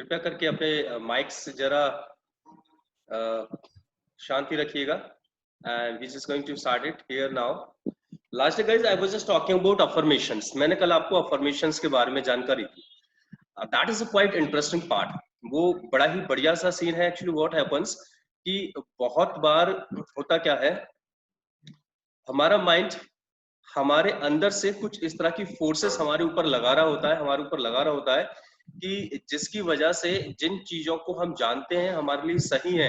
कृपया करके अपने माइक्स जरा शांति रखिएगा and we just going to start it here now. Last guys I was just talking about affirmations. मैंने कल आपको affirmations के बारे में जानकारी दी. That is a quite interesting part. वो बड़ा ही बढ़िया सा सीन है. Actually what happens कि बहुत बार होता क्या है, हमारा माइंड हमारे अंदर से कुछ इस तरह की फोर्सेस हमारे ऊपर लगा रहा होता है कि जिसकी वजह से जिन चीजों को हम जानते हैं हमारे लिए सही है,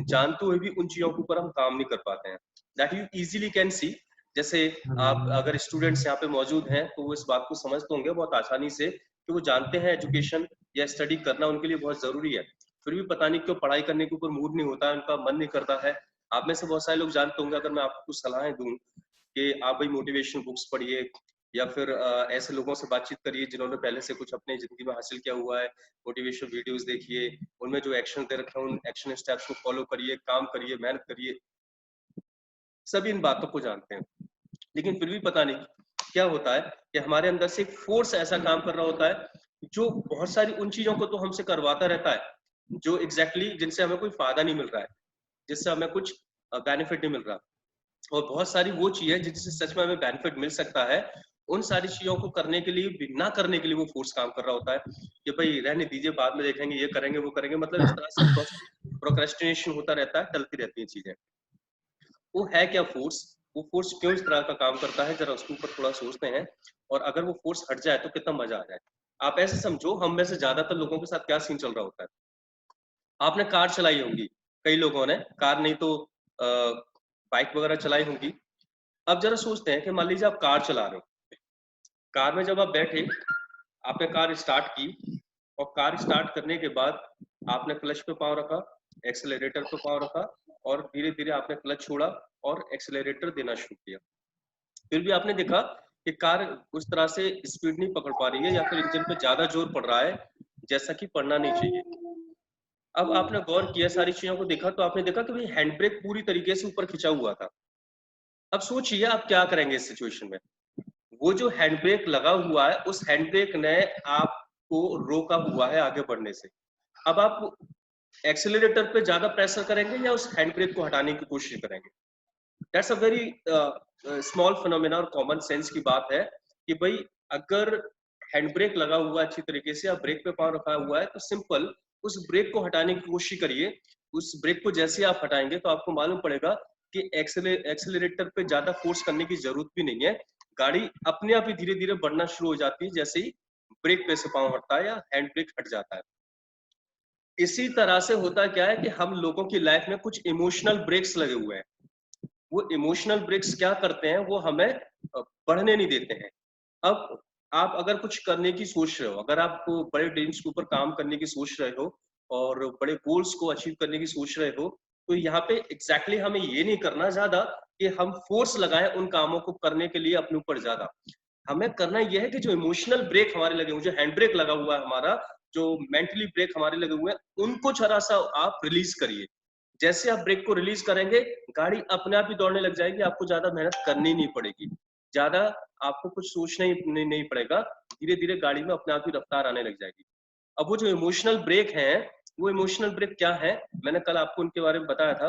जानते हुए भी उन चीजों के ऊपर हम काम नहीं कर पाते हैं. That you easily can see. जैसे आप अगर स्टूडेंट्स यहाँ पे मौजूद हैं तो वो इस बात को समझते होंगे बहुत आसानी से कि वो जानते हैं एजुकेशन या स्टडी करना उनके लिए बहुत जरूरी है, फिर भी पता नहीं क्यों पढ़ाई करने के ऊपर मूड नहीं होता है, उनका मन नहीं करता है. आप में से बहुत सारे लोग जानते होंगे, अगर मैं आपको कुछ सलाहें दूं कि आप भाई मोटिवेशनल बुक्स पढ़िए या फिर ऐसे लोगों से बातचीत करिए जिन्होंने पहले से कुछ अपने जिंदगी में हासिल किया हुआ है, मोटिवेशनल वीडियोस देखिए, उनमें जो एक्शन दे रखे हैं उन एक्शन स्टेप्स को फॉलो करिए, काम करिए, मेहनत करिए, सभी इन बातों को जानते हैं. लेकिन फिर भी पता नहीं क्या होता है कि हमारे अंदर से एक फोर्स ऐसा काम कर रहा होता है जो बहुत सारी उन चीजों को तो हमसे करवाता रहता है जो एग्जैक्टली जिनसे हमें कोई फायदा नहीं मिल रहा है, जिससे हमें कुछ बेनिफिट नहीं मिल रहा, और बहुत सारी वो चीजें जिससे सच में हमें बेनिफिट मिल सकता है, उन सारी चीजों को करने के लिए भी ना करने के लिए वो फोर्स काम कर रहा होता है कि भाई रहने दीजिए, बाद में देखेंगे, ये करेंगे वो करेंगे. मतलब इस तरह से प्रोक्रेस्टिनेशन होता रहता है, टलती रहती है चीजें. वो है क्या फोर्स, वो फोर्स क्यों इस तरह का काम करता है, जरा उसके ऊपर थोड़ा सोचते हैं. और अगर वो फोर्स हट जाए तो कितना मजा आ जाए. आप ऐसे समझो, हम में से ज्यादातर लोगों के साथ क्या सीन चल रहा होता है. आपने कार चलाई होगी, कई लोगों ने कार नहीं तो बाइक वगैरह चलाई होंगी. अब जरा सोचते हैं कि मान लीजिए आप कार चला रहे हो, कार में जब आप बैठे, आपने कार स्टार्ट की और कार स्टार्ट करने के बाद आपने क्लच पे पांव रखा, एक्सेलरेटर पे पांव रखा और धीरे धीरे आपने क्लच छोड़ा और एक्सेलरेटर देना शुरू किया. फिर भी आपने देखा कि कार उस तरह से स्पीड नहीं पकड़ पा रही है या फिर इंजन पे ज्यादा जोर पड़ रहा है जैसा कि पड़ना नहीं चाहिए. अब आपने गौर किया, सारी चीजों को देखा, तो आपने देखा कि भाई हैंड ब्रेक पूरी तरीके से ऊपर खिंचा हुआ था. अब सोचिए आप क्या करेंगे इस सिचुएशन में. वो जो हैंड ब्रेक लगा हुआ है, उस हैंड ब्रेक ने आपको रोका हुआ है आगे बढ़ने से. अब आप एक्सेलरेटर पे ज्यादा प्रेशर करेंगे या उस हैंड ब्रेक को हटाने की कोशिश करेंगे. That's a very small phenomena और कॉमन सेंस की बात है कि भाई अगर हैंड ब्रेक लगा हुआ है अच्छी तरीके से, आप ब्रेक पे पांव रखा हुआ है, तो सिंपल उस ब्रेक को हटाने की कोशिश करिए. उस ब्रेक को जैसे आप हटाएंगे तो आपको मालूम पड़ेगा कि एक्सेलरेटर पे ज्यादा फोर्स करने की जरूरत भी नहीं है, गाड़ी अपने आप ही धीरे धीरे बढ़ना शुरू हो जाती है जैसे ही ब्रेक पे से पांव हटता है या हैंड ब्रेक हट जाता है. इसी तरह से होता क्या है कि हम लोगों की लाइफ में कुछ इमोशनल ब्रेक्स लगे हुए हैं. वो इमोशनल ब्रेक्स क्या करते हैं, वो हमें बढ़ने नहीं देते हैं. अब आप अगर कुछ करने की सोच रहे हो, अगर आप बड़े ड्रीम्स के ऊपर काम करने की सोच रहे हो और बड़े गोल्स को अचीव करने की सोच रहे हो, तो यहाँ पे एग्जैक्टली हमें ये नहीं करना ज्यादा कि हम फोर्स लगाएं उन कामों को करने के लिए अपने ऊपर ज्यादा. हमें करना यह है कि जो इमोशनल ब्रेक हमारे लगे हुए, जो हैंड ब्रेक लगा हुआ है हमारा, जो मेंटली ब्रेक हमारे लगे हुए हैं, उनको जरा सा आप रिलीज करिए. जैसे आप ब्रेक को रिलीज करेंगे, गाड़ी अपने आप ही दौड़ने लग जाएगी, आपको ज्यादा मेहनत करनी नहीं पड़ेगी, ज्यादा आपको कुछ सोचना ही नहीं पड़ेगा, धीरे धीरे गाड़ी में अपने आप ही रफ्तार आने लग जाएगी. अब वो जो इमोशनल ब्रेक है, वो इमोशनल ब्रेक क्या है, मैंने कल आपको उनके बारे में बताया था.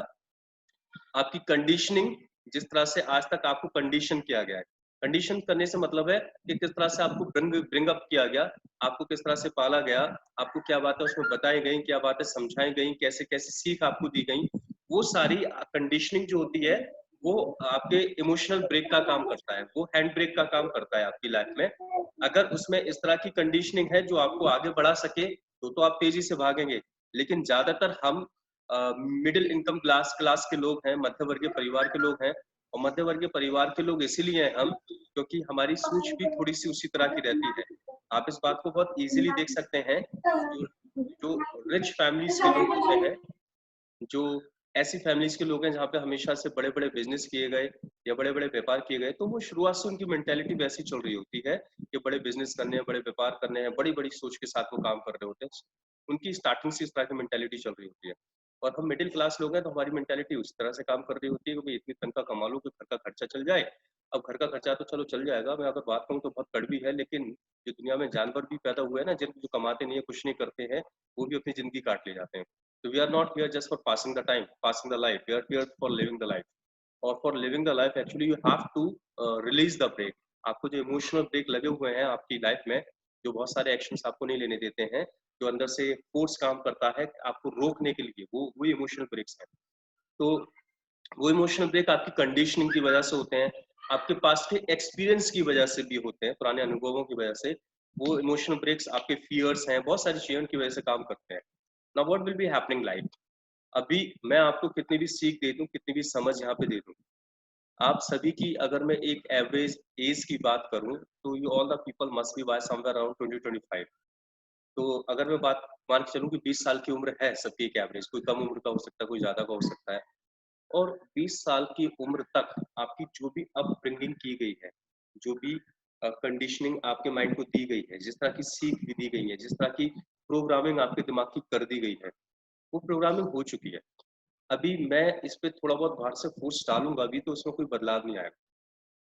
आपकी कंडीशनिंग, जिस तरह से आज तक आपको कंडीशन किया गया है. कंडीशन करने से मतलब है कि किस तरह से आपको ब्रिंग अप किया गया, आपको किस तरह से पाला गया, आपको क्या बातें उसमें बताई गई, क्या बातें समझाई गई, कैसे कैसे सीख आपको दी गई. वो सारी कंडीशनिंग जो होती है वो आपके इमोशनल ब्रेक का काम करता है, वो हैंड ब्रेक का काम करता है आपकी लाइफ में. अगर उसमें इस तरह की कंडीशनिंग है जो आपको आगे बढ़ा सके तो आप तेजी से भागेंगे. लेकिन ज्यादातर हम मिडिल इनकम क्लास के लोग हैं, मध्य वर्गीय परिवार के लोग हैं, और मध्य वर्गीय परिवार के लोग इसीलिए हैं हम क्योंकि हमारी सोच भी थोड़ी सी उसी तरह की रहती है. आप इस बात को बहुत इजीली देख सकते हैं, जो जो रिच फैमिलीज के लोग होते हैं, जो ऐसी फैमिलीज के लोग हैं जहाँ पे हमेशा से बड़े बड़े बिजनेस किए गए या बड़े बड़े व्यापार किए गए, तो वो शुरुआत से उनकी मेंटेलिटी वैसी चल रही होती है कि बड़े बिजनेस करने हैं, बड़े व्यापार करने हैं, बड़ी बड़ी सोच के साथ वो काम कर रहे होते हैं. उनकी स्टार्टिंग से इस तरह की मेंटेलिटी चल रही होती है. और हम मिडिल क्लास लोग हैं तो हमारी मेंटेलिटी उस तरह से काम कर रही होती है कि भाई इतनी तनख्वाह कमा लो कि घर का खर्चा चल जाए. अब घर का खर्चा तो चलो चल जाएगा, मैं अगर बात करूँ तो बहुत कड़वी है, लेकिन ये दुनिया में जानवर भी पैदा हुए हैं ना, जिन जो कमाते नहीं है, कुछ नहीं करते हैं, वो भी अपनी ज़िंदगी काट ले जाते हैं। तो we are not here just for passing the time, passing the life, we are here for living the life. और for living the life actually you have to release the brake. आपको जो इमोशनल ब्रेक लगे हुए हैं आपकी life में, जो बहुत सारे एक्शंस आपको नहीं लेने देते हैं, जो अंदर से फ़ोर्स काम करता है आपको रोकने के लिए, वो इमोशनल ब्रेक्स हैं। तो वो इमोशनल ब्रेक आपकी कंडीशनिंग की वजह से होते हैं, आपके पास के एक्सपीरियंस की वजह से भी होते हैं, पुराने अनुभवों की वजह से। वो इमोशनल ब्रेक्स आपके फियर्स हैं, बहुत सारी चीज़ों की वजह से काम करते हैं। Now what will be happening like, अभी मैं आपको कितनी भी सीख दे दूँ, कितनी भी समझ यहाँ पे दे दूँ, आप सभी की अगर मैं एक एवरेज एज की बात करूँ, तो you all the people must be by somewhere around 20-25। तो अगर मैं बात मान के चलूँ कि 20 साल की उम्र है सबकी एक एवरेज, कोई कम उम्र का हो सकता है, कोई ज़्यादा का हो सकता है। और 20 साल की उम्र तक आपकी जो भी अपब्रिंगिंग की गई है, जो भी कंडीशनिंग आपके माइंड को दी गई है, जिस तरह की सीख भी दी गई है, जिस तरह की प्रोग्रामिंग आपके दिमाग की कर दी गई है, वो प्रोग्रामिंग हो चुकी है। अभी मैं इस पे थोड़ा बहुत बाहर से फोर्स डालूँगा अभी, तो उसमें कोई बदलाव नहीं आएगा।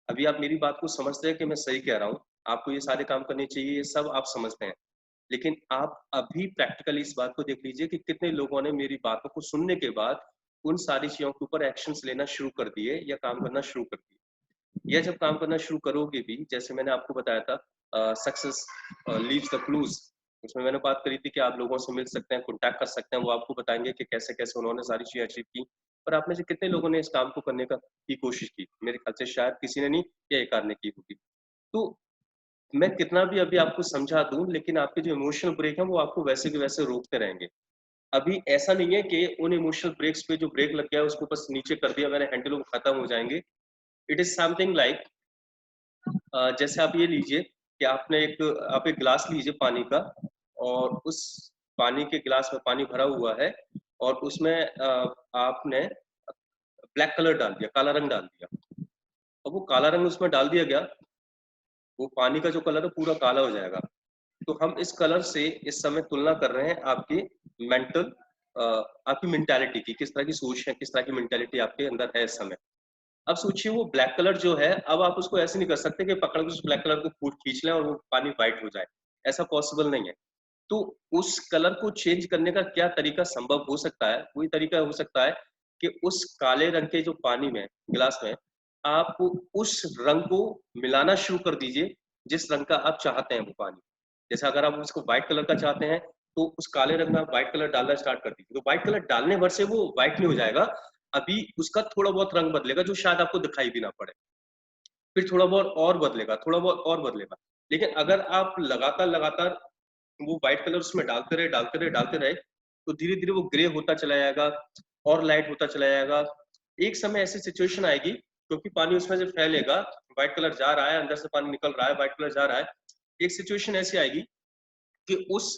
अभी आप मेरी बात को समझते हैं कि मैं सही कह रहा हूँ, आपको ये सारे काम करने चाहिए, ये सब आप समझते हैं। लेकिन आप अभी प्रैक्टिकली इस बात को देख लीजिए कि कितने लोगों ने मेरी बातों को सुनने के बाद उन सारी चीज़ों के ऊपर एक्शंस लेना शुरू कर दिए या काम करना शुरू कर दिए। या जब काम करना शुरू करोगे भी, जैसे मैंने आपको बताया था सक्सेस लीव्स द क्लूज़, उसमें मैंने बात करी थी कि आप लोगों से मिल सकते हैं, कॉन्टैक्ट कर सकते हैं, वो आपको बताएँगे कि कैसे-कैसे उन्होंने सारी चीज़ें अचीव की। पर आप में से कितने लोगों ने इस काम को करने की कोशिश की? मेरे ख्याल से शायद किसी ने नहीं या एक आध ने की होगी। तो मैं कितना भी अभी आपको समझा दूँ, लेकिन आपके जो इमोशनल ब्रेक है, वो आपको वैसे के वैसे रोकते रहेंगे। अभी ऐसा नहीं है कि उन इमोशनल ब्रेक्स पे जो ब्रेक लग गया है, उसको बस नीचे कर दिया मैंने, हैंडल वो खत्म हो जाएँगे। इट इज़ समथिंग लाइक जैसे आप ये लीजिए कि आप एक ग्लास लीजिए पानी का, और उस पानी के ग्लास में पानी भरा हुआ है, और उसमें आपने ब्लैक कलर डाल दिया, काला रंग डाल दिया। अब वो काला रंग उसमें डाल दिया गया, वो पानी का जो कलर है पूरा काला हो जाएगा। तो हम इस कलर से इस समय तुलना कर रहे हैं आपकी मेंटल आपकी मेंटालिटी की, किस तरह की सोच है, किस तरह की मेंटालिटी आपके अंदर है इस समय। अब सोचिए वो ब्लैक कलर जो है, अब आप उसको ऐसे नहीं कर सकते कि पकड़ के उस ब्लैक कलर को फूट खींच लें और वो पानी व्हाइट हो जाए, ऐसा पॉसिबल नहीं है। तो उस कलर को चेंज करने का क्या तरीका संभव हो सकता है? वही तरीका हो सकता है कि उस काले रंग के जो पानी में, गिलास में, आप उस रंग को मिलाना शुरू कर दीजिए, जिस रंग का आप चाहते हैं वो पानी। जैसे अगर आप उसको व्हाइट कलर का चाहते हैं, तो उस काले रंग में आप व्हाइट कलर डालना स्टार्ट कर दीजिए। तो व्हाइट कलर डालने भर से वो व्हाइट नहीं हो जाएगा, अभी उसका थोड़ा बहुत रंग बदलेगा, जो शायद आपको दिखाई भी ना पड़े। फिर थोड़ा बहुत और बदलेगा, थोड़ा बहुत और बदलेगा। लेकिन अगर आप लगातार-लगातार वो व्हाइट कलर उसमें डालते रहे, तो धीरे-धीरे वो ग्रे होता चला जाएगा और लाइट होता चला जाएगा। एक समय ऐसी सिचुएशन आएगी, क्योंकि पानी उसमें से फैलेगा, व्हाइट कलर जा रहा है, अंदर से पानी निकल रहा है, व्हाइट कलर जा रहा है। एक सिचुएशन ऐसी आएगी कि उस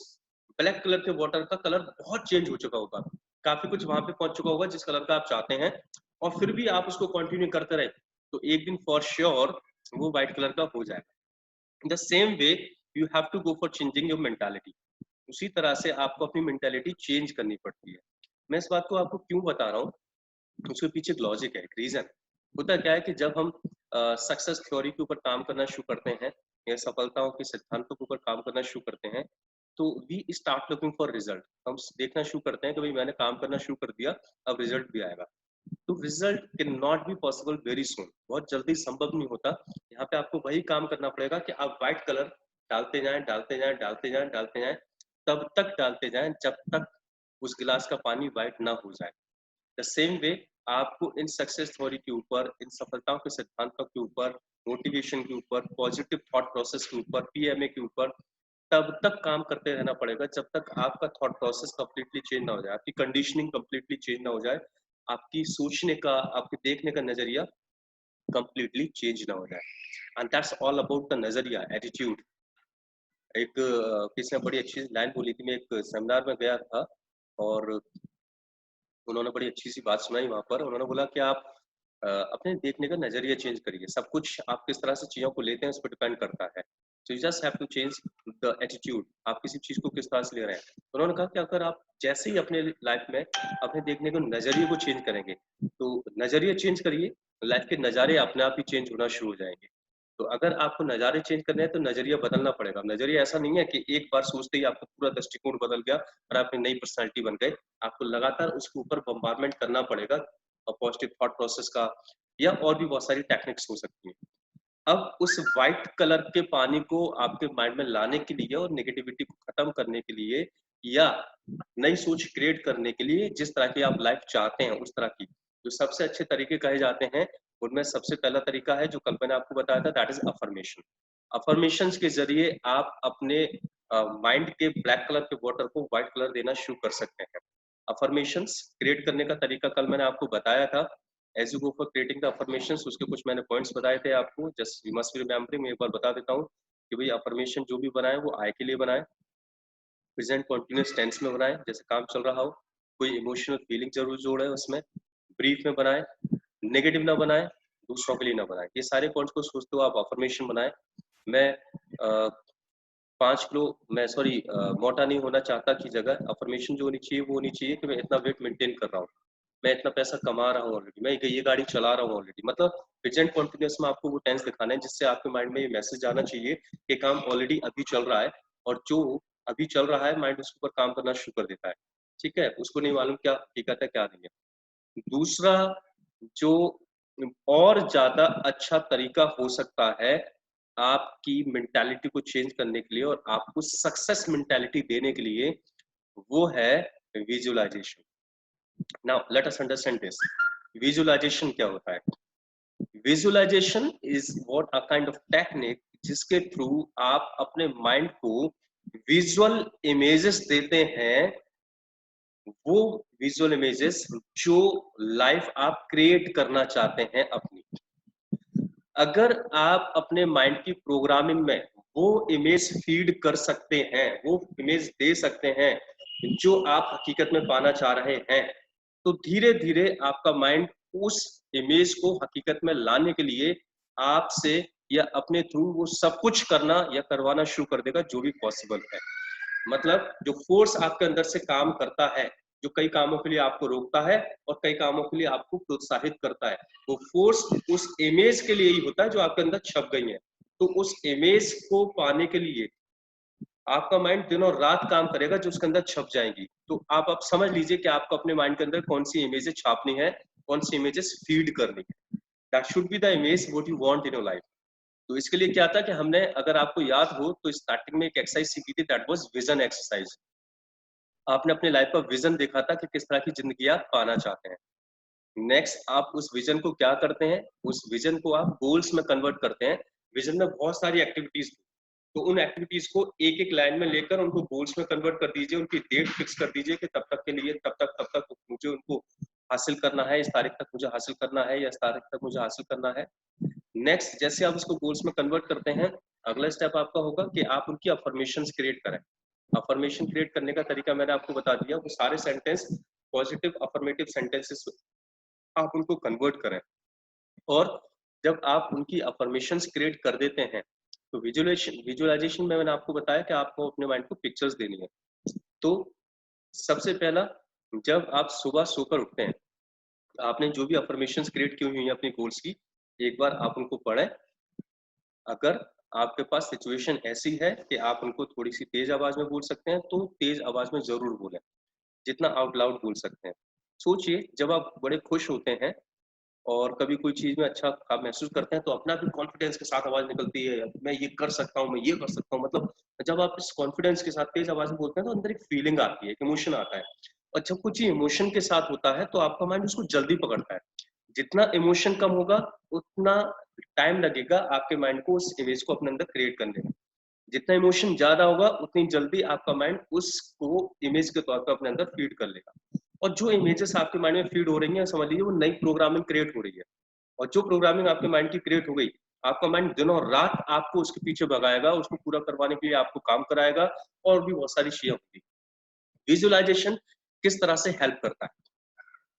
ब्लैक कलर के वाटर का कलर बहुत चेंज हो चुका होगा। काफ़ी कुछ वहाँ पे पहुँच चुका होगा जिस कलर का आप चाहते हैं, और फिर भी आप उसको कंटिन्यू करते रहे, तो एक दिन फॉर श्योर वो व्हाइट कलर का हो जाएगा। In the same way you have to go for changing your mentality. उसी तरह से आपको अपनी मेंटालिटी चेंज करनी पड़ती है। मैं इस बात को आपको क्यों बता रहा हूँ, उसके पीछे एक लॉजिक है, एक रीज़न। होता क्या है कि जब हम सक्सेस थ्योरी के ऊपर काम करना शुरू करते हैं, या सफलताओं के सिद्धांतों के ऊपर काम करना शुरू करते हैं, तो we start looking for result. हम देखना शुरू करते हैं कि भाई मैंने काम करना शुरू कर दिया, अब रिजल्ट भी आएगा। तो result can not be possible very soon, बहुत जल्दी संभव नहीं होता। यहाँ पे आपको वही काम करना पड़ेगा कि आप व्हाइट कलर डालते जाएं, तब तक डालते जाएं जब तक उस गिलास का पानी व्हाइट ना हो जाए। द सेम वे आपको इन सक्सेस थ्योरी के ऊपर, इन सफलताओं के सिद्धांतों के ऊपर, मोटिवेशन के ऊपर, पॉजिटिव थॉट प्रोसेस के ऊपर, पीएमए के ऊपर तब तक काम करते रहना पड़ेगा जब तक आपका थॉट प्रोसेस कंप्लीटली चेंज ना हो जाए, आपकी कंडीशनिंग कंप्लीटली चेंज ना हो जाए, आपकी सोचने का, आपके देखने का नजरिया कंप्लीटली चेंज ना हो जाए। And that's all about the नजरिया, एटीट्यूड। एक किसी ने बड़ी अच्छी लाइन बोली थी, मैं एक सेमिनार में गया था, और उन्होंने बड़ी अच्छी सी बात सुनाई वहाँ पर। उन्होंने बोला कि आप अपने देखने का नज़रिया चेंज करिए। सब कुछ आप किस तरह से चीज़ों को लेते हैं उस पर डिपेंड करता है। So you just have to change the attitude, आप किसी चीज़ को किस तरह से ले रहे हैं। तो उन्होंने कहा कि अगर आप जैसे ही अपने लाइफ में अपने देखने के नज़रिए को चेंज करेंगे, तो नज़रिया चेंज करिए, लाइफ के नज़ारे अपने आप ही चेंज होना शुरू हो जाएँगे। तो अगर आपको नज़ारे चेंज करने हैं तो नजरिया बदलना पड़ेगा। नजरिया ऐसा नहीं है कि एक बार सोचते ही आपका पूरा दृष्टिकोण बदल गया और आप एक नई पर्सनैलिटी बन गए। आपको लगातार उसके ऊपर बम्बारमेंट करना पड़ेगा पॉजिटिव थॉट प्रोसेस का, या और भी बहुत सारी टेक्निक्स हो सकती हैं। अब उस व्हाइट कलर के पानी को आपके माइंड में लाने के लिए और नेगेटिविटी को खत्म करने के लिए या नई सोच क्रिएट करने के लिए, जिस तरह की आप लाइफ चाहते हैं उस तरह की, जो सबसे अच्छे तरीके कहे जाते हैं, उनमें सबसे पहला तरीका है जो कल मैंने आपको बताया था, दैट इज अफर्मेशन। अफर्मेशंस के जरिए आप अपने माइंड के ब्लैक कलर के वाटर को व्हाइट कलर देना शुरू कर सकते हैं। अफर्मेशंस क्रिएट करने का तरीका कल मैंने आपको बताया था। As you go for creating the affirmations, उसके कुछ मैंने पॉइंट्स बताए थे आपको, just you must be remembering. मैं एक बार बता देता हूँ कि भाई अफर्मेशन जो भी बनाए वो आई के लिए बनाए, प्रेजेंट कॉन्टिन्यूस टेंस में बनाए जैसे काम चल रहा हो, कोई इमोशनल फीलिंग जरूर जोड़े उसमें, ब्रीफ में बनाए, नेगेटिव ना बनाए, दूसरों के लिए ना बनाए। ये सारे पॉइंट्स को सोचते हुए आप अफर्मेशन बनाए। मैं 5 किलो मैं सॉरी मोटा नहीं होना चाहता की जगह अफर्मेशन जो होनी चाहिए वो होनी चाहिए कि मैं इतना वेट मेंटेन कर रहा हूँ, मैं इतना पैसा कमा रहा हूँ ऑलरेडी, मैं ये गाड़ी चला रहा हूँ ऑलरेडी। मतलब प्रेजेंट कॉन्टिन्यूस में आपको वो टेंस दिखाना है जिससे आपके माइंड में ये मैसेज आना चाहिए कि काम ऑलरेडी अभी चल रहा है, और जो अभी चल रहा है माइंड उसके ऊपर काम करना शुरू कर देता है। ठीक है, उसको नहीं मालूम क्या हकीकत है क्या नहीं है। दूसरा जो और ज्यादा अच्छा तरीका हो सकता है आपकी मेंटालिटी को चेंज करने के लिए और आपको सक्सेस मेंटालिटी देने के लिए, वो है visualisation. Now let us understand this. Visualisation क्या होता है? Visualisation is what a kind of technique जिसके थ्रू आप अपने माइंड को विजुअल इमेजेस देते हैं, वो विजुअल इमेजेस जो लाइफ आप क्रिएट करना चाहते हैं अपनी। अगर आप अपने माइंड की प्रोग्रामिंग में वो इमेज फीड कर सकते हैं, वो इमेज दे सकते हैं जो आप हकीकत में पाना चाह रहे हैं, तो धीरे धीरे आपका माइंड उस इमेज को हकीकत में लाने के लिए आपसे या अपने थ्रू वो सब कुछ करना या करवाना शुरू कर देगा जो भी पॉसिबल है। मतलब जो फोर्स आपके अंदर से काम करता है, जो कई कामों के लिए आपको रोकता है और कई कामों के लिए आपको प्रोत्साहित करता है, वो फोर्स उस इमेज के लिए ही होता है जो आपके अंदर छप गई है। तो उस इमेज को पाने के लिए आपका माइंड दिनों रात काम करेगा जो उसके अंदर छप जाएंगी। तो आप समझ लीजिए कि आपको अपने माइंड के अंदर कौन सी इमेजेस छापनी है, कौन सी इमेजेस फीड करनी है। That should be the image what you want in your life. तो इसके लिए क्या था कि हमने, अगर आपको याद हो तो स्टार्टिंग में एक एक्सरसाइज सीखी थी, दैट वाज विजन एक्सरसाइज। आपने अपने लाइफ का विजन देखा था कि किस तरह की जिंदगी आप पाना चाहते हैं। नेक्स्ट आप उस विजन को क्या करते हैं, उस विजन को आप गोल्स में कन्वर्ट करते हैं। विजन में बहुत सारी एक्टिविटीज थी, तो उन एक्टिविटीज को एक एक लाइन में लेकर उनको गोल्स में कन्वर्ट कर दीजिए, उनकी डेट फिक्स कर दीजिए कि तब तक के लिए तब तक मुझे उनको हासिल करना है, इस तारीख तक मुझे हासिल करना है या इस तारीख तक मुझे हासिल करना है। नेक्स्ट जैसे आप इसको गोल्स में कन्वर्ट करते हैं, अगला स्टेप आपका होगा कि आप उनकी अफर्मेशंस क्रिएट करें। अफर्मेशन क्रिएट करने का तरीका मैंने आपको बता दिया, वो सारे सेंटेंस पॉजिटिव अफर्मेटिव सेंटेंसेस आप उनको कन्वर्ट करें। और जब आप उनकी अफर्मेशंस क्रिएट कर देते हैं तो विजुअलाइजेशन में मैंने आपको बताया कि आपको अपने माइंड को पिक्चर्स देनी है। तो सबसे पहला, जब आप सुबह सोकर उठते हैं, आपने जो भी अफर्मेशंस क्रिएट की हुई हैं अपनी गोल्स की, एक बार आप उनको पढ़ें। अगर आपके पास सिचुएशन ऐसी है कि आप उनको थोड़ी सी तेज आवाज में बोल सकते हैं तो तेज आवाज में जरूर बोलें, जितना आउट लाउड बोल सकते हैं। सोचिए जब आप बड़े खुश होते हैं और कभी कोई चीज में अच्छा आप महसूस करते हैं तो अपना भी कॉन्फिडेंस के साथ आवाज निकलती है, मैं ये कर सकता हूँ, मैं ये कर सकता हूँ। मतलब जब आप इस कॉन्फिडेंस के साथ तेज आवाज में बोलते हैं तो अंदर एक फीलिंग आती है, एक इमोशन आता है। और जब कुछ इमोशन के साथ होता है तो आपका माइंड उसको जल्दी पकड़ता है। जितना इमोशन कम होगा उतना टाइम लगेगा आपके माइंड को उस इमेज को अपने अंदर क्रिएट करने में। जितना इमोशन ज्यादा होगा उतनी जल्दी आपका माइंड उसको इमेज के तौर पर अपने अंदर फीड कर लेगा। और जो इमेजेस आपके माइंड में फीड हो रही हैं, समझ लीजिए वो नई प्रोग्रामिंग क्रिएट हो रही है। और जो प्रोग्रामिंग आपके माइंड की क्रिएट हो गई, आपका माइंड दिनों रात आपको उसके पीछे भगाएगा, उसको पूरा करवाने के लिए आपको काम कराएगा और भी बहुत सारी चीजें होगी। विजुअलाइजेशन किस तरह से हेल्प करता है,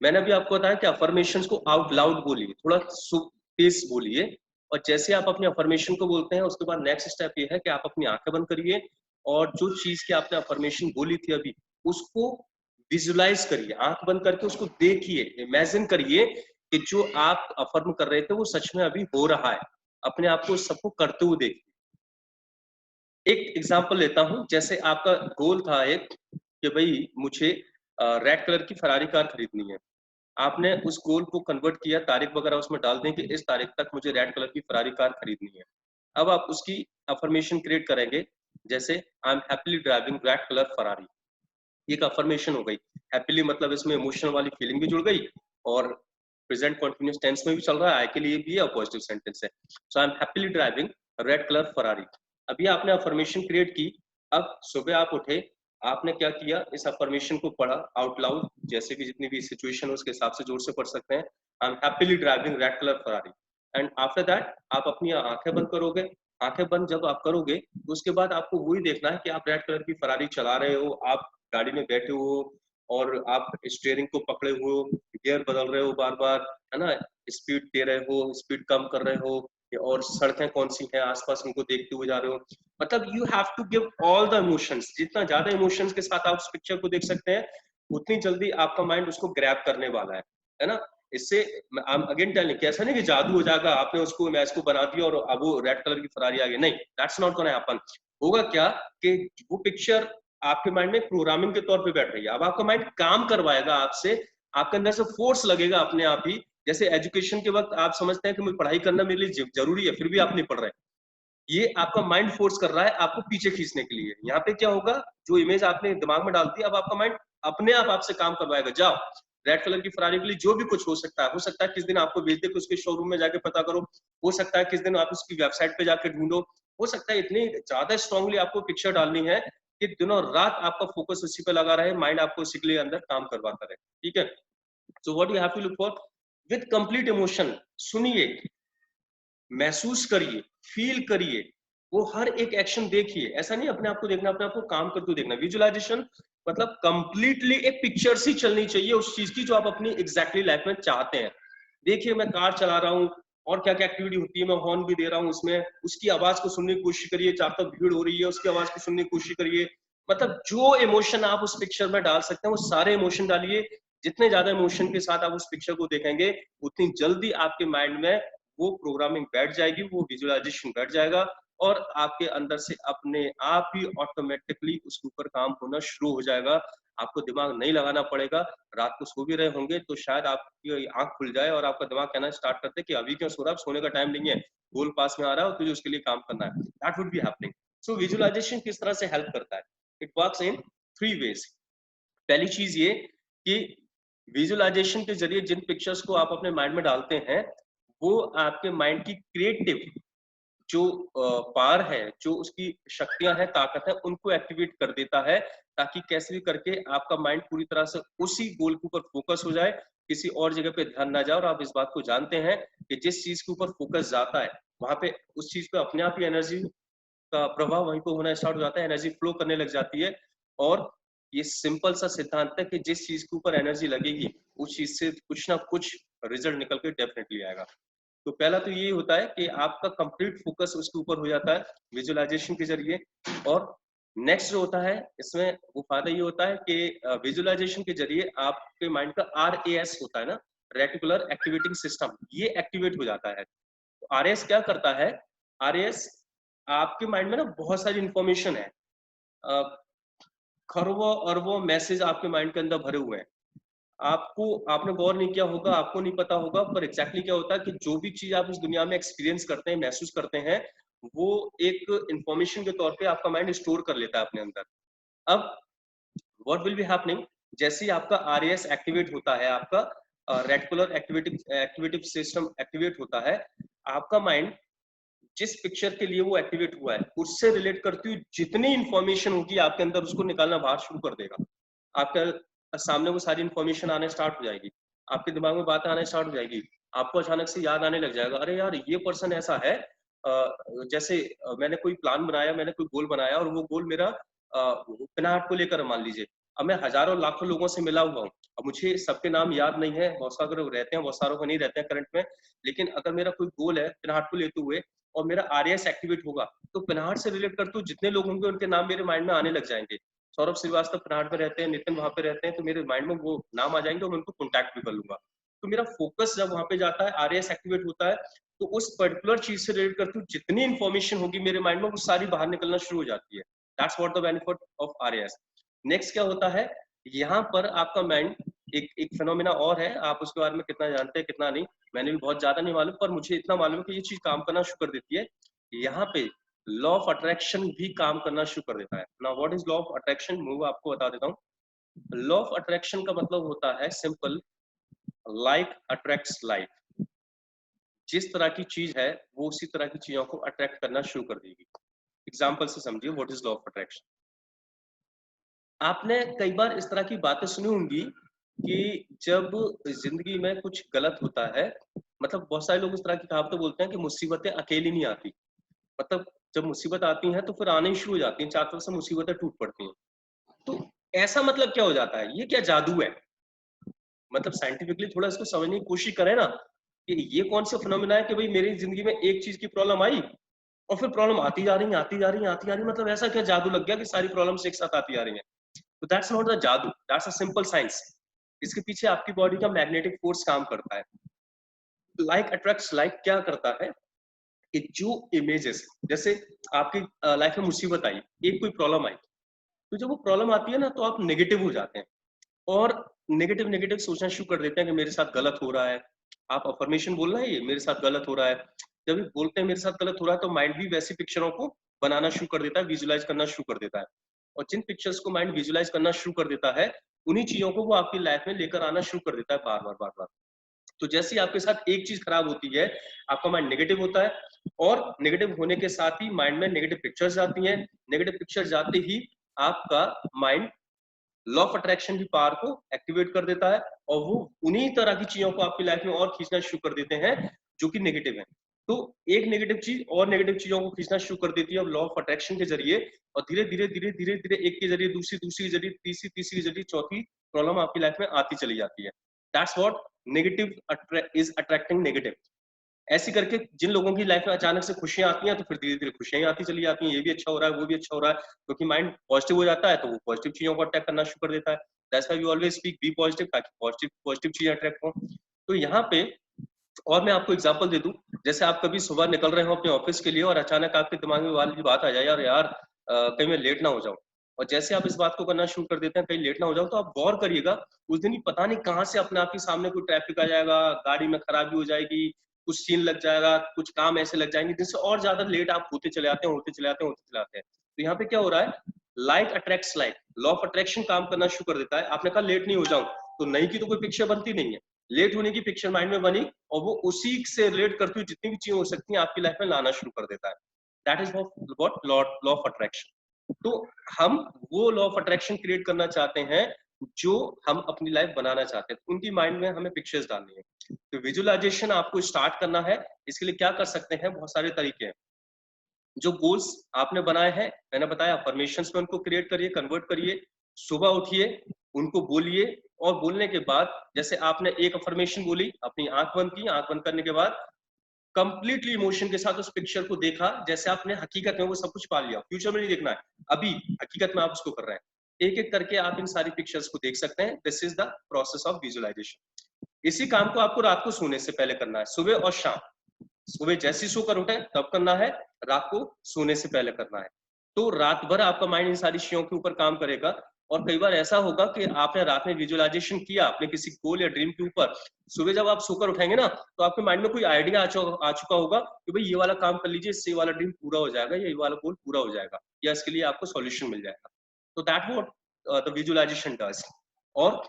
मैंने अभी आपको बताया कि अफर्मेशंस को आउट लाउड बोलिए, थोड़ा तेज बोलिए। और जैसे आप अपने अफर्मेशन को बोलते हैं उसके बाद नेक्स्ट स्टेप ये है कि आप अपनी आंखें बंद करिए और जो चीज की आपने अफर्मेशन बोली थी अभी, उसको विजुलाइज करिए। आंख बंद करके उसको देखिए, इमेजिन करिए कि जो आप अफर्म कर रहे थे वो सच में अभी हो रहा है। अपने आप को सबको करते हुए देखिए। एक एग्जांपल लेता हूं, जैसे आपका गोल था एक कि भाई मुझे रेड कलर की फरारी कार खरीदनी है। आपने उस गोल को कन्वर्ट किया, तारीख वगैरह उसमें डाल दें कि इस तारीख तक मुझे रेड कलर की फरारी कार खरीदनी है। अब आप उसकी अफर्मेशन क्रिएट करेंगे, जैसे आई am happily driving red colour Ferrari. एक अफर्मेशन हो गई। हैप्पीली मतलब इसमें इमोशनल वाली फीलिंग भी जुड़ गई और प्रेजेंट कंटिन्यूअस टेंस में भी चल रहा है, आई के लिए भी है, पॉजिटिव सेंटेंस है। So I am happily driving red colour Ferrari. अभी आपने अफर्मेशन क्रिएट की। अब सुबह आप उठे, आपने क्या किया, इस अफर्मेशन को पढ़ा आउट लाउड, जैसे भी जितनी भी सिचुएशन है उसके हिसाब से जोर से पढ़ सकते हैं। आई am happily driving red colour Ferrari. And after that आप अपनी आंखें बंद करोगे। आंखें बंद जब आप करोगे तो उसके बाद आपको वही देखना है कि आप रेड कलर की फरारी चला रहे हो, आप गाड़ी में बैठे हो और आप स्टीयरिंग को पकड़े हुए हो, गियर बदल रहे हो बार बार, है ना, स्पीड दे रहे हो, स्पीड कम कर रहे हो, और सड़कें कौन सी हैं आसपास उनको देखते हुए जा रहे हो। मतलब you have to give all the emotions. जितना ज्यादा इमोशंस के साथ आप उस पिक्चर को देख सकते हैं, उतनी जल्दी आपका माइंड उसको ग्रैब करने वाला है ना। इससे अगेन टेलिंग, कैसा नहीं कि जादू हो जाएगा, आपने उसको मैच को बना दिया और अब वो रेड कलर की फरारी आ गई, नहीं, दैट्स नॉट गोना हैपन। होगा क्या कि वो पिक्चर आपके माइंड में प्रोग्रामिंग के तौर पे बैठ रही है। अब आपका माइंड काम करवाएगा आपसे, आपके अंदर से फोर्स लगेगा अपने आप ही। जैसे एजुकेशन के वक्त आप समझते हैं कि मुझे पढ़ाई करना मेरे लिए जरूरी है, फिर भी आप नहीं पढ़ रहे, ये आपका माइंड फोर्स कर रहा है आपको पीछे खींचने के लिए। यहाँ पे क्या होगा, जो इमेज आपने दिमाग में डाल दी, अब आपका माइंड अपने आप आपसे काम करवाएगा, जाओ रेड कलर की फरारी के लिए जो भी कुछ हो सकता है किस दिन आपको भेज दे कि उसके शोरूम में जाके पता करो, हो सकता है किस दिन आप उसकी वेबसाइट पे जाके ढूंढो, हो सकता है इतनी ज्यादा स्ट्रांगली आपको पिक्चर डालनी है कि दिनों रात आपका फोकस उसी पे लगा रहे, माइंड आपको उसी के लिए अंदर काम करवाता रहे। ठीक है, so what you have to look for, with complete emotion, सुनिए, महसूस करिए, फील करिए, वो हर एक एक्शन देखिए। ऐसा नहीं अपने आप को देखना, अपने आप को काम करते हुए देखना। विजुअलाइजेशन मतलब कंप्लीटली एक पिक्चर सी चलनी चाहिए उस चीज की जो आप अपनी एग्जैक्टली लाइफ में चाहते हैं। देखिए मैं कार चला रहा हूँ और क्या क्या एक्टिविटी होती है, मैं हॉर्न भी दे रहा हूँ उसमें, उसकी आवाज को सुनने की कोशिश करिए, चार तरफ भीड़ हो रही है उसकी आवाज को सुनने की कोशिश करिए। मतलब जो इमोशन आप उस पिक्चर में डाल सकते हैं वो सारे इमोशन डालिए। जितने ज्यादा इमोशन के साथ आप उस पिक्चर को देखेंगे, उतनी जल्दी आपके माइंड में वो प्रोग्रामिंग बैठ जाएगी, वो विजुअलाइजेशन बैठ जाएगा, और आपके अंदर से अपने आप ही ऑटोमेटिकली उसके ऊपर काम होना शुरू हो जाएगा। आपको दिमाग नहीं लगाना पड़ेगा। रात को सो भी रहे होंगे तो शायद आपकी आंख खुल जाए और आपका दिमाग कहना स्टार्ट करते कि अभी क्यों सो रहा है, सोने का टाइम नहीं है, गोल पास में आ रहा है और तुझे उसके लिए काम करना है। That would be happening. So visualisation किस तरह से हेल्प करता है, इट वर्क्स इन 3 वेज। पहली चीज ये कि विजुअलाइजेशन के जरिए जिन पिक्चर्स को आप अपने माइंड में डालते हैं, वो आपके माइंड की क्रिएटिव जो पावर है, जो उसकी शक्तियां हैं, ताकत है, उनको एक्टिवेट कर देता है, ताकि कैसे भी करके आपका माइंड पूरी तरह से उसी गोल के ऊपर फोकस हो जाए, किसी और जगह पे ध्यान ना जाए। और आप इस बात को जानते हैं कि जिस चीज के ऊपर फोकस जाता है, वहां पे उस चीज पे अपने आप ही एनर्जी का प्रभाव वहीं पे होना स्टार्ट हो जाता है, एनर्जी फ्लो करने लग जाती है। और ये सिंपल सा सिद्धांत है कि जिस चीज के ऊपर एनर्जी लगेगी, उस चीज से कुछ ना कुछ रिजल्ट निकल के डेफिनेटली आएगा। तो पहला तो ये होता है कि आपका कंप्लीट फोकस उसके ऊपर हो जाता है विजुअलाइजेशन के जरिए। और नेक्स्ट जो होता है इसमें, वो फायदा ये होता है कि विजुअलाइजेशन के जरिए आपके माइंड का RAS होता है ना, रेटिकुलर एक्टिवेटिंग सिस्टम, ये एक्टिवेट हो जाता है। तो RAS क्या करता है, RAS आपके माइंड में ना बहुत सारी इंफॉर्मेशन है, खरबों अरबों मैसेज आपके माइंड के अंदर भरे हुए हैं। आपको, आपने गौर नहीं किया होगा, आपको नहीं पता होगा, पर एग्जैक्टली क्या होता है कि जो भी चीज आप इस दुनिया में एक्सपीरियंस करते हैं, महसूस करते हैं, वो एक इंफॉर्मेशन के तौर पे आपका माइंड स्टोर कर लेता है अपने अंदर। अब व्हाट विल बी हैपनिंग, जैसे ही आपका RAS एक्टिवेट होता है, आपका रेटिकुलर एक्टिवेटिव सिस्टम एक्टिवेट होता है, आपका माइंड जिस पिक्चर के लिए वो एक्टिवेट हुआ है उससे रिलेट करती हुई जितनी इंफॉर्मेशन होगी आपके अंदर, उसको निकालना बाहर शुरू कर देगा। आपके सामने वो सारी इंफॉर्मेशन आने स्टार्ट हो जाएगी, आपके दिमाग में बातें आने स्टार्ट हो जाएगी। आपको अचानक से याद आने लग जाएगा, अरे यार ये पर्सन ऐसा है, जैसे मैंने कोई प्लान बनाया, मैंने कोई गोल बनाया और वो गोल मेरा पिनाहट को लेकर, मान लीजिए अब मैं हजारों लाखों लोगों से मिला हुआ हूँ, अब मुझे सबके नाम याद नहीं है, बहुत सारे लोग रहते हैं, बहुत सारों को नहीं रहते हैं करंट में। लेकिन अगर मेरा कोई गोल है पिनाहट को लेते हुए और मेरा RAS एक्टिवेट होगा, तो पिनाहट से रिलेट करते हुए जितने लोग होंगे उनके नाम मेरे माइंड में आने लग जाएंगे। सौरभ श्रीवास्तव पिनाहट में रहते हैं, नितिन वहां पे रहते हैं, तो मेरे माइंड में वो नाम आ जाएंगे और मैं उनको कॉन्टैक्ट भी कर लूंगा। तो मेरा फोकस जब वहां पे जाता है, RAS एक्टिवेट होता है, तो उस पर्टिकुलर चीज से रिलेट करती हुई जितनी इंफॉर्मेशन होगी मेरे माइंड में वो सारी बाहर निकलना शुरू हो जाती है। That's what the benefit of RAS. Next क्या होता है, यहाँ पर आपका माइंड एक एक फिनोमेना और है, आप उसके बारे में कितना जानते हैं कितना नहीं, मैंने भी बहुत ज्यादा नहीं मालूम, पर मुझे इतना मालूम है कि ये चीज काम करना शुरू कर देती है। यहाँ पे लॉ ऑफ अट्रैक्शन भी काम करना शुरू कर देता है। Now what is law of attraction, मैं आपको बता देता हूँ। लॉ ऑफ अट्रैक्शन का मतलब होता है सिंपल, लाइक अट्रैक्ट्स लाइक। जिस तरह की चीज है वो उसी तरह की चीजों को अट्रैक्ट करना शुरू कर देगी। एग्जाम्पल से समझिए what is law of attraction. आपने कई बार इस तरह की बातें सुनी होंगी कि जब जिंदगी में कुछ गलत होता है, मतलब बहुत सारे लोग इस तरह की कहावतें बोलते हैं कि मुसीबतें अकेली नहीं आती, मतलब जब मुसीबत आती हैं तो फिर आने ही शुरू हो जाती हैं, चारों तरफ से मुसीबतें टूट पड़ती हैं। तो ऐसा मतलब क्या हो जाता है, ये क्या जादू है? मतलब साइंटिफिकली थोड़ा इसको समझने की कोशिश करें ना, कि ये कौन सा फिनोमेना है कि भाई मेरी जिंदगी में एक चीज की प्रॉब्लम आई और फिर प्रॉब्लम आती जा रही है आती जा रही है आती जा रही है, मतलब ऐसा क्या जादू लग गया कि सारी प्रॉब्लम्स एक साथ आती जा रही हैं? तो दैट्स नॉट द जादू, दैट्स अ सिंपल साइंस। इसके पीछे आपकी बॉडी का मैग्नेटिक फोर्स काम करता है। लाइक अट्रैक्ट्स लाइक क्या करता है कि जो इमेजेस, जैसे आपकी लाइफ में मुसीबत आई, एक कोई प्रॉब्लम आई, तो जब वो प्रॉब्लम आती है ना तो आप नेगेटिव हो जाते हैं और नेगेटिव नेगेटिव सोचना शुरू कर देते हैं कि मेरे साथ गलत हो रहा है। आप अफर्मेशन बोल रहे हैं ये मेरे साथ गलत हो रहा है, जब ये बोलते हैं मेरे साथ गलत हो रहा है तो माइंड भी वैसी पिक्चरों को बनाना शुरू कर देता है, विजुलाइज करना शुरू कर देता है। और जिन पिक्चर्स को माइंड विजुलाइज करना शुरू कर देता है उन्हीं चीजों को वो आपकी लाइफ में लेकर आना शुरू कर देता है बार बार बार बार। तो जैसे ही आपके साथ एक चीज खराब होती है, आपका माइंड नेगेटिव होता है और नेगेटिव होने के साथ ही माइंड में नेगेटिव पिक्चर्स आती हैं। नेगेटिव पिक्चर जाते ही आपका माइंड लॉ ऑफ अट्रैक्शन की पावर को एक्टिवेट कर देता है और वो उन्हीं तरह की चीजों को आपकी लाइफ में और खींचना शुरू कर देते हैं जो कि नेगेटिव है। तो एक नेगेटिव चीज और नेगेटिव चीजों को खींचना शुरू कर देती है लॉ ऑफ अट्रैक्शन के जरिए, और धीरे धीरे धीरे धीरे धीरे एक के जरिए दूसरी, दूसरी के जरिए तीसरी, तीसरी के जरिए चौथी प्रॉब्लम आपकी लाइफ में आती चली जाती है। That's what negative is attracting negative. ऐसी करके जिन लोगों की लाइफ में अचानक से खुशियां आती हैं तो फिर धीरे धीरे खुशियां आती चली जाती हैं, ये भी अच्छा हो रहा है वो भी अच्छा हो रहा है, क्योंकि माइंड पॉजिटिव हो जाता है तो वो पॉजिटिव चीजों को अट्रैक्ट करना शुरू कर देता है। That's why we always speak be positive, ताकि पॉजिटिव पॉजिटिव चीजें अट्रैक्ट हो। तो यहाँ पे और मैं आपको एग्जांपल दे दूं, जैसे आप कभी सुबह निकल रहे हो अपने ऑफिस के लिए और अचानक आपके दिमाग में वाली बात आ जाए, यार यार कहीं मैं लेट ना हो जाऊं, और जैसे आप इस बात को करना शुरू कर देते हैं कहीं लेट ना हो जाऊं, तो आप गौर करिएगा उस दिन ही पता नहीं कहाँ से अपने आप के सामने कोई ट्रैफिक आ जाएगा, गाड़ी में खराबी हो जाएगी, कुछ सीन लग जाएगा, कुछ काम ऐसे लग जाएंगे जिससे और ज्यादा लेट आप होते चले आते हैं होते चले आते हैं होते चले आते हैं। तो यहाँ पे क्या हो रहा है, like attracts like, law of attraction काम करना शुरू कर देता है। आपने कहा लेट नहीं हो जाऊं, तो नहीं की तो कोई पिक्चर बनती नहीं है, लेट होने की पिक्चर माइंड में बनी और वो उसी से रिलेट करती हुई जितनी भी चीजें हो सकती हैं आपकी लाइफ में लाना शुरू कर देता है। That is what law of attraction. तो हम वो लॉ ऑफ अट्रैक्शन क्रिएट करना चाहते हैं जो हम अपनी लाइफ बनाना चाहते हैं, उनकी माइंड में हमें पिक्चर्स डालनी है। तो विजुअलाइजेशन आपको स्टार्ट करना है, इसके लिए क्या कर सकते हैं, बहुत सारे तरीके हैं। जो गोल्स आपने बनाए हैं, मैंने बताया अफर्मेशंस में उनको क्रिएट करिए, कन्वर्ट करिए, सुबह उठिए, उनको बोलिए, और बोलने के बाद जैसे आपने एक अफर्मेशन बोली, अपनी आंख बंद की, आंख बंद करने के बाद कंप्लीटली इमोशन के साथ उस पिक्चर को देखा, जैसे आपने हकीकत में वो सब कुछ पा लिया, फ्यूचर में नहीं देखना है, अभी हकीकत में आप उसको कर रहे हैं। एक एक करके आप इन सारी पिक्चर्स को देख सकते हैं। This is the process of visualisation. इसी काम को आपको रात को सोने से पहले करना है, सुबह और शाम। सुबह जैसे सोकर उठे तब करना है, रात को सोने से पहले करना है। तो रात भर आपका माइंड इन सारी चीजों के ऊपर काम करेगा। और कई बार ऐसा होगा कि आपने रात में विजुअलाइजेशन किया अपने किसी गोल या ड्रीम के ऊपर, सुबह जब आप सोकर उठेंगे ना तो आपके माइंड में कोई आइडिया आ चुका होगा कि भाई ये वाला काम कर लीजिए, इससे ये वाला ड्रीम पूरा हो जाएगा या ये वाला गोल पूरा हो जाएगा या इसके लिए आपको सॉल्यूशन मिल जाएगा। तो that what the visualisation does. और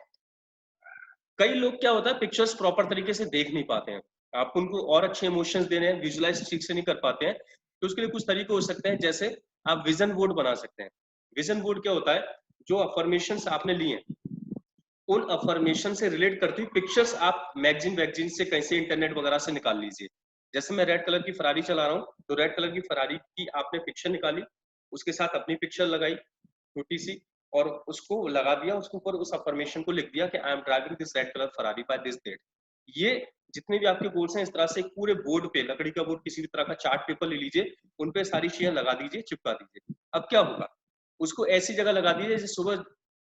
कई लोग क्या होता है, पिक्चर्स प्रॉपर तरीके से देख नहीं पाते हैं, आप उनको और अच्छे इमोशंस देने हैं, विजुअलाइज ठीक से नहीं कर पाते हैं। तो उसके लिए कुछ तरीके हो सकते हैं, जैसे आप विजन बोर्ड बना सकते हैं। विजन बोर्ड क्या होता है, जो अफर्मेशंस आपने लिए हैं उन अफर्मेशन से रिलेट करती हुई पिक्चर्स आप मैगजीन वैगजीन से, कहीं से इंटरनेट वगैरह से निकाल लीजिए। जैसे मैं रेड कलर की फरारी चला रहा हूँ, तो रेड कलर की फरारी की आपने पिक्चर निकाली, उसके साथ अपनी पिक्चर लगाई छोटी सी, और उसको लगा दिया, उसके ऊपर उस अफर्मेशन को लिख दिया कि I am driving this red colour Ferrari by this date. ये जितने भी आपके गोल्स हैं, इस तरह से एक पूरे बोर्ड पे, लकड़ी का बोर्ड, किसी भी तरह का चार्ट पेपर ले लीजिए, उन पे सारी चीजें लगा दीजिए, चिपका दीजिए। अब क्या होगा, उसको ऐसी जगह लगा दीजिए जैसे सुबह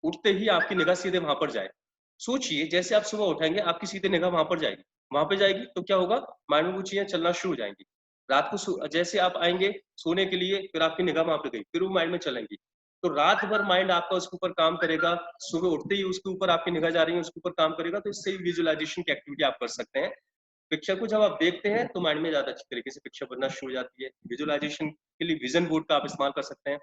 उठते ही आपकी निगाह सीधे वहां पर जाए। सोचिए जैसे आप सुबह उठेंगे आपकी सीधे निगाह वहां पर जाएगी, वहां पे जाएगी तो क्या होगा, माइंड में वो चीजें चलना शुरू हो जाएंगी। रात को जैसे आप आएंगे सोने के लिए, फिर आपकी निगाह वहां पे गई, फिर वो माइंड में चलेंगी, तो रात भर माइंड आपका उसके ऊपर काम करेगा, सुबह उठते ही उसके ऊपर आपकी निगाह जा रही है उसके ऊपर काम करेगा। तो इससे विजुअलाइजेशन की एक्टिविटी आप कर सकते हैं। पिक्चर को जब आप देखते हैं तो माइंड में ज्यादा अच्छी तरीके से पिक्चर बनना शुरू हो जाती है। विजुअलाइजेशन के लिए विजन बोर्ड का आप इस्तेमाल कर सकते हैं।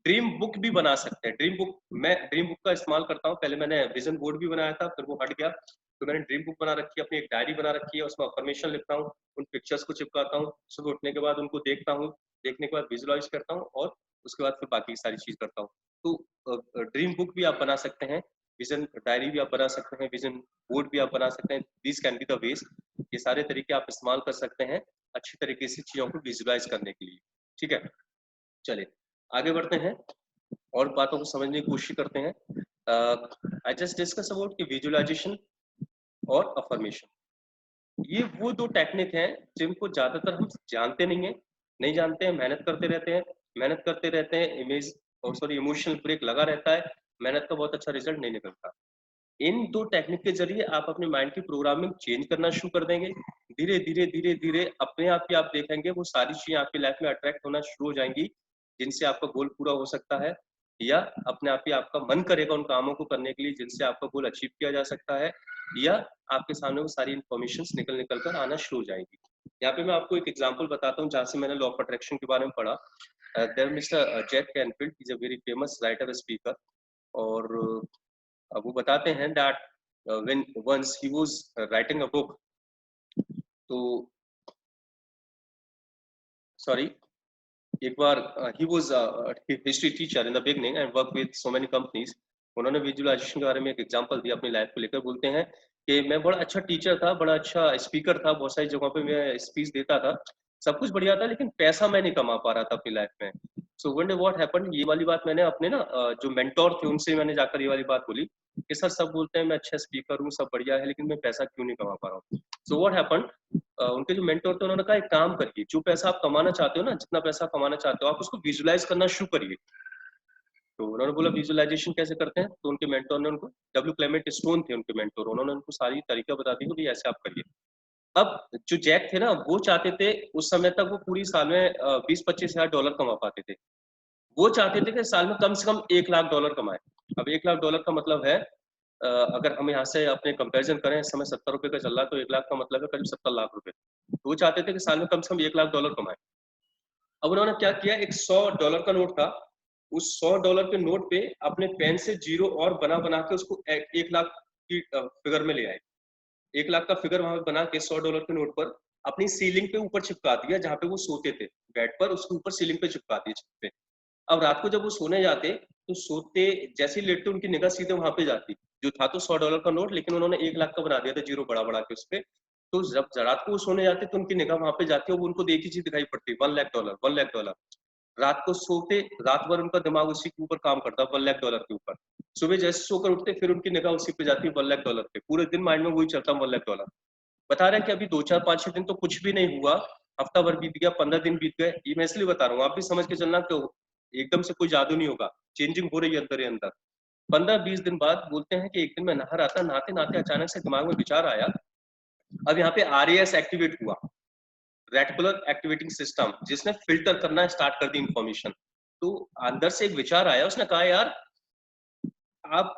ड्रीम बुक भी बना सकते हैं। मैं ड्रीम बुक का इस्तेमाल करता हूँ। पहले मैंने विजन बोर्ड भी बनाया था, फिर वो हट गया, तो मैंने ड्रीम बुक बना रखी है, अपनी एक डायरी बना रखी है, उसमें अफर्मेशन लिखता हूँ, उन पिक्चर्स को चिपकाता हूँ, सुबह उठने के बाद उनको देखता हूँ, देखने के बाद विजुअलाइज करता हूँ, और उसके बाद फिर बाकी सारी चीज करता हूँ। तो ड्रीम बुक भी आप बना सकते हैं, विजन डायरी भी आप बना सकते हैं, विजन बोर्ड भी आप बना सकते हैं। This can be the ways. ये सारे तरीके आप इस्तेमाल कर सकते हैं अच्छी तरीके से चीजों को विजुअलाइज करने के लिए। ठीक है, चलिए आगे बढ़ते हैं और बातों को समझने की कोशिश करते हैं। आई जस्ट डिस्कस अबाउट कि विजुअलाइजेशन और अफर्मेशन, ये वो दो टेक्निक हैं जिनको ज्यादातर हम जानते नहीं जानते हैं, मेहनत करते रहते हैं, इमेज और सॉरी इमोशनल ब्रेक लगा रहता है, मेहनत का बहुत अच्छा रिजल्ट नहीं निकलता। इन दो टेक्निक के जरिए आप अपने माइंड की प्रोग्रामिंग चेंज करना शुरू कर देंगे। धीरे धीरे धीरे धीरे अपने आप ही आप देखेंगे वो सारी चीजें आपकी लाइफ में अट्रैक्ट होना शुरू हो जाएंगी, जिनसे आपका गोल पूरा हो सकता है, या अपने आप ही आपका मन करेगा उन कामों को करने के लिए जिनसे आपका गोल अचीव किया जा सकता है, या आपके सामने वो सारी इन्फॉर्मेशन निकल निकल कर आना शुरू हो जाएगी। यहाँ पे मैं आपको एक एग्जांपल बताता हूँ जहाँ से मैंने लॉ ऑफ अट्रैक्शन के बारे में पढ़ा। There mister Jack Canfield is a very famous writer speaker, और वो बताते हैं that when once he was writing a book, तो सॉरी एक बार he was history teacher in the beginning and work with so many companies. उन्होंने visualisation के बारे में एक एग्जांपल दिया अपनी लाइफ को लेकर। बोलते हैं कि मैं बड़ा अच्छा टीचर था, बड़ा अच्छा स्पीकर था, बहुत सारी जगहों पे मैं स्पीच देता था, सब कुछ बढ़िया था, लेकिन पैसा मैं नहीं कमा पा रहा था अपनी लाइफ में। So one day what happened, ये वाली बात मैंने अपने ना जो मेंटोर थे उनसे मैंने जाकर ये वाली बात बोली कि सर सब बोलते हैं मैं अच्छा स्पीकर हूँ, सब बढ़िया है, लेकिन मैं पैसा क्यों नहीं कमा पा रहा हूँ। सो व्हाट हैपेंड, उनके जो मेंटोर थे उन्होंने कहा एक काम करिए, जो पैसा आप कमाना चाहते हो ना, जितना पैसा कमाना चाहते हो आप उसको विजुलाइज करना शुरू करिए। तो उन्होंने बोला विजुअलाइजेशन कैसे करते हैं, तो उनके मेंटोर ने उनको, डब्ल्यू क्लेमेंट स्टोन थे उनके मेंटोर, उन्होंने उनको सारी तरीका बता दी कि ऐसे आप करिए। अब जो जैक थे ना वो चाहते थे उस समय तक वो पूरी साल में 20-25 हज़ार डॉलर कमा पाते थे। वो चाहते थे कि साल में कम से कम $1 लाख कमाए। अब $1 लाख का मतलब है, अगर हम यहाँ से अपने कंपैरिजन करें, इस समय 70 रुपए का चल रहा है, तो 1 लाख का मतलब है करीब 70 लाख रुपए। तो वो चाहते थे कि साल में कम से कम $1 लाख कमाए। अब उन्होंने क्या किया, एक $100 का नोट था, उस $100 के नोट पे अपने पेन से जीरो और बना बना के उसको 1 लाख की फिगर में ले आए। 1 लाख का फिगर वहां पे बना के $100 के नोट पर अपनी सीलिंग पे ऊपर चिपका दिया, जहाँ पे वो सोते थे बेड पर, उसके ऊपर सीलिंग पे चिपका दिया छत पे। अब रात को जब वो सोने जाते तो सोते जैसे ही लेटते उनकी निगाह सीधे वहां पे जाती, जो था तो $100 का नोट, लेकिन उन्होंने 1 लाख का बना दिया था जीरो बड़ा बड़ा के उस पे। तो जब रात को वो सोने जाते तो उनकी निगाह वहां पे जाती है, वो उनको एक ही चीज दिखाई पड़ती, $1 लाख, $1 लाख। रात को सोते रात भर उनका दिमाग उसी के ऊपर काम करता, $1 लाख के ऊपर। सुबह जैसे सोकर उठते फिर उनकी निगाह उसी पे जाती है, $1 लाख पे, पूरे दिन माइंड में वही चलता, $1 लाख। बता रहे हैं कि अभी 2 4 5 6 दिन तो कुछ भी नहीं हुआ, हफ्ता भर बीत गया, 15 दिन बीत गए, ये मैं इसलिए बता रहा हूँ, आप भी समझ के चलना कि एकदम से कोई जादू नहीं होगा, चेंजिंग हो रही है अंदर ही अंदर। 15 20 दिन बाद बोलते हैं कि एक दिन मैं नहा रहा था, नहाते नहाते अचानक से दिमाग में विचार आया। अब यहाँ पे RAS एक्टिवेट हुआ, रेटिकुलर एक्टिवेटिंग सिस्टम, जिसने फिल्टर करना स्टार्ट कर दी इंफॉर्मेशन। तो अंदर से एक विचार आया, उसने कहा यार आप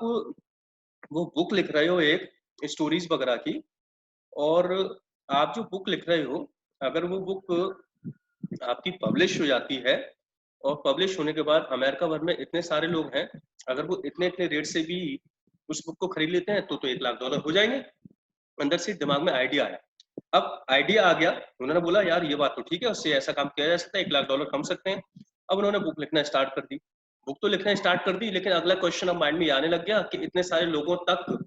वो बुक लिख रहे हो एक स्टोरीज वगैरह की, और आप जो बुक लिख रहे हो, अगर वो बुक आपकी पब्लिश हो जाती है, और पब्लिश होने के बाद अमेरिका भर में इतने सारे लोग हैं, अगर वो इतने इतने रेट से भी उस बुक को खरीद लेते हैं तो $1 लाख हो जाएंगे। अंदर से दिमाग में आइडिया आया। अब आइडिया आ गया, उन्होंने बोला यार ये बात तो ठीक है, उससे ऐसा काम किया जा सकता है, $1 लाख कम सकते हैं। अब उन्होंने बुक लिखना स्टार्ट कर दी, बुक तो लिखना स्टार्ट कर दी, लेकिन अगला क्वेश्चन अब माइंड में आने लग गया कि इतने सारे लोगों तक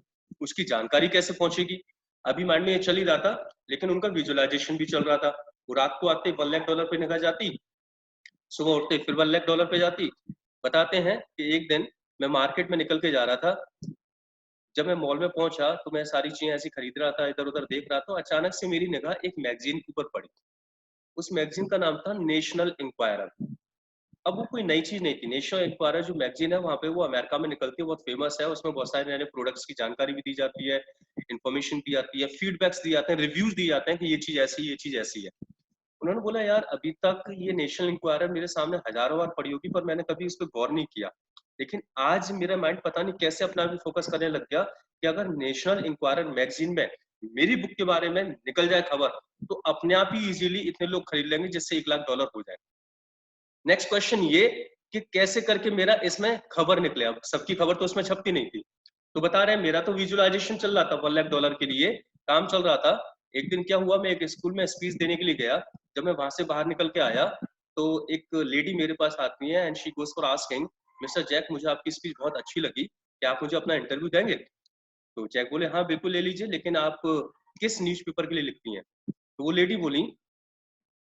उसकी जानकारी कैसे पहुंचेगी। अभी माइंड में ये चल ही रहा था, लेकिन उनका विजुअलाइजेशन भी चल रहा था। वो रात को आते $1 लाख पे निगाह जाती, सुबह उठते फिर $1 लाख पे जाती। बताते हैं कि एक दिन मैं मार्केट में निकल के जा रहा था, जब मैं मॉल में पहुंचा तो मैं सारी चीजें ऐसी खरीद रहा था, इधर उधर देख रहा था, अचानक से मेरी निगाह एक मैगजीन के ऊपर पड़ी। उस मैगजीन का नाम था नेशनल इंक्वायरर। अब वो कोई नई चीज नहीं थी, नेशनल इंक्वायरर जो मैगजीन है वहाँ पे वो अमेरिका में निकलती है, बहुत फेमस है, उसमें बहुत सारे नए नए प्रोडक्ट्स की जानकारी भी दी जाती है, इन्फॉर्मेशन दी जाती है, फीडबैक्स दिए जाते हैं, रिव्यूज दिए जाते हैं कि ये चीज ऐसी, ये चीज ऐसी है। उन्होंने बोला यार अभी तक ये नेशनल इंक्वायरर मेरे सामने हजारों बार पड़ी होगी पर मैंने कभी इस पर गौर नहीं किया, लेकिन आज मेरा माइंड पता नहीं कैसे अपना भी फोकस करने लग गया कि अगर नेशनल इंक्वायरर मैगजीन में मेरी बुक के बारे में निकल जाए खबर तो अपने आप ही इजीली इतने लोग खरीद लेंगे जिससे $1 लाख हो जाए। नेक्स्ट क्वेश्चन ये कि कैसे करके मेरा इसमें खबर निकले। अब सबकी खबर तो उसमें छपती नहीं थी, तो बता रहे हैं मेरा तो विजुअलाइजेशन चल रहा था $1 लाख के लिए काम चल रहा था। एक दिन क्या हुआ, मैं एक स्कूल में स्पीच देने के लिए गया, जब मैं वहां से बाहर निकल के आया तो एक लेडी मेरे पास आती है and she goes for asking mister Jack मुझे आपकी स्पीच बहुत अच्छी लगी, क्या आप मुझे अपना इंटरव्यू देंगे? तो जैक बोले हाँ बिल्कुल ले लीजिए, लेकिन आप किस न्यूज़पेपर के लिए लिखती हैं? तो वो लेडी बोली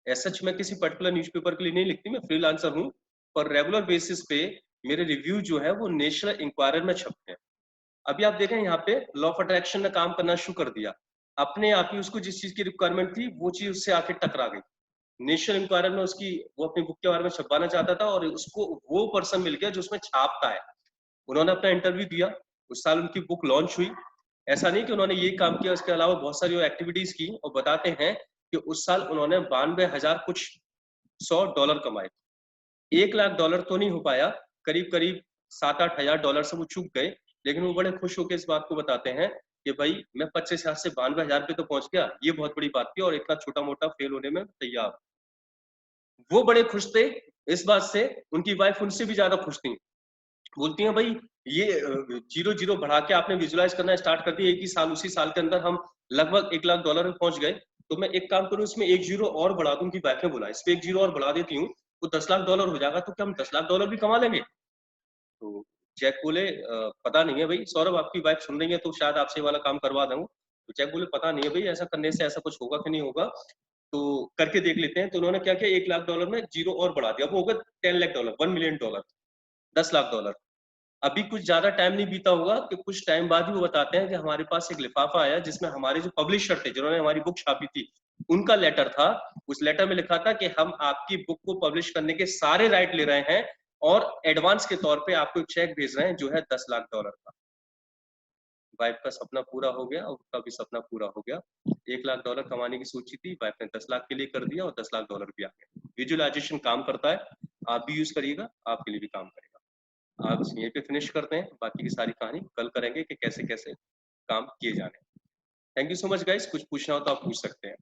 सच मैं किसी पर्टिकुलर न्यूज़पेपर के लिए नहीं लिखती, मैं फ्रीलांसर हूँ, पर रेगुलर बेसिस पे मेरे रिव्यू जो है वो नेशनल इंक्वायरर में छपते हैं। अभी आप देखें यहाँ पे लॉ ऑफ अट्रैक्शन ने काम करना शुरू कर दिया, अपने आप ही उसको जिस चीज की रिक्वायरमेंट थी वो चीज उससे आके टकरा गई। नेशनल इंक्वायरर में उसकी वो अपनी बुक के बारे में छपवाना चाहता था और उसको वो पर्सन मिल गया जो उसमें छापता है। उन्होंने अपना इंटरव्यू दिया, उस साल उनकी बुक लॉन्च हुई। ऐसा नहीं कि उन्होंने ये काम किया, उसके अलावा बहुत सारी एक्टिविटीज की और बताते हैं कि उस साल उन्होंने 92,000 कुछ $100 कमाए। $1 लाख तो नहीं हो पाया, करीब करीब 7-8 हजार से वो चूक गए, लेकिन वो बड़े खुश होकर इस बात को बताते हैं कि भाई मैं 25,000 से 92,000 पे तो पहुंच गया, ये बहुत बड़ी बात थी और इतना छोटा मोटा फेल होने में तैयार। वो बड़े खुश थे इस बात से, उनकी वाइफ उनसे भी ज्यादा खुश थी। बोलती हैं भाई ये जीरो जीरो बढ़ा के आपने विजुलाइज करना स्टार्ट कर दिया, एक ही साल उसी साल के अंदर हम लगभग $1 लाख में पहुंच गए। तो मैं एक काम करूं इसमें एक जीरो और बढ़ा दूं, उनकी वाइफ ने बोला इस पे एक जीरो और बढ़ा देती हूँ तो $10 लाख हो जाएगा, तो क्या हम $10 लाख भी कमा लेंगे? तो जैक बोले पता नहीं है भाई सौरभ, आपकी वाइफ सुन रही है तो शायद आपसे ये वाला काम करवा दूं। तो जैक बोले पता नहीं है भाई ऐसा करने से ऐसा कुछ होगा कि नहीं होगा, तो करके देख लेते हैं। तो उन्होंने क्या किया, $1 लाख में जीरो और बढ़ा दिया, वो होगा $10 लाख, $1 मिलियन, $10 लाख। अभी कुछ ज्यादा टाइम नहीं बीता होगा कि कुछ टाइम बाद ही वो बताते हैं कि हमारे पास एक लिफाफा आया जिसमें हमारे जो पब्लिशर थे जिन्होंने हमारी बुक छापी थी उनका लेटर था। उस लेटर में लिखा था कि हम आपकी बुक को पब्लिश करने के सारे राइट ले रहे हैं और एडवांस के तौर पे आपको एक चेक भेज रहे हैं जो है $10 लाख का। वाइफ का सपना पूरा हो गया और उसका भी सपना पूरा हो गया। $1 लाख कमाने की सोची थी, वाइफ ने 10 लाख के लिए कर दिया और $10 लाख भी आ गया। विजुअलाइजेशन काम करता है, आप भी यूज करिएगा, आपके लिए भी काम करेगा। आज यहीं पे फिनिश करते हैं, बाकी की सारी कहानी कल करेंगे कि कैसे कैसे काम किए जाने। Thank you so much guys, कुछ पूछना हो तो आप पूछ सकते हैं।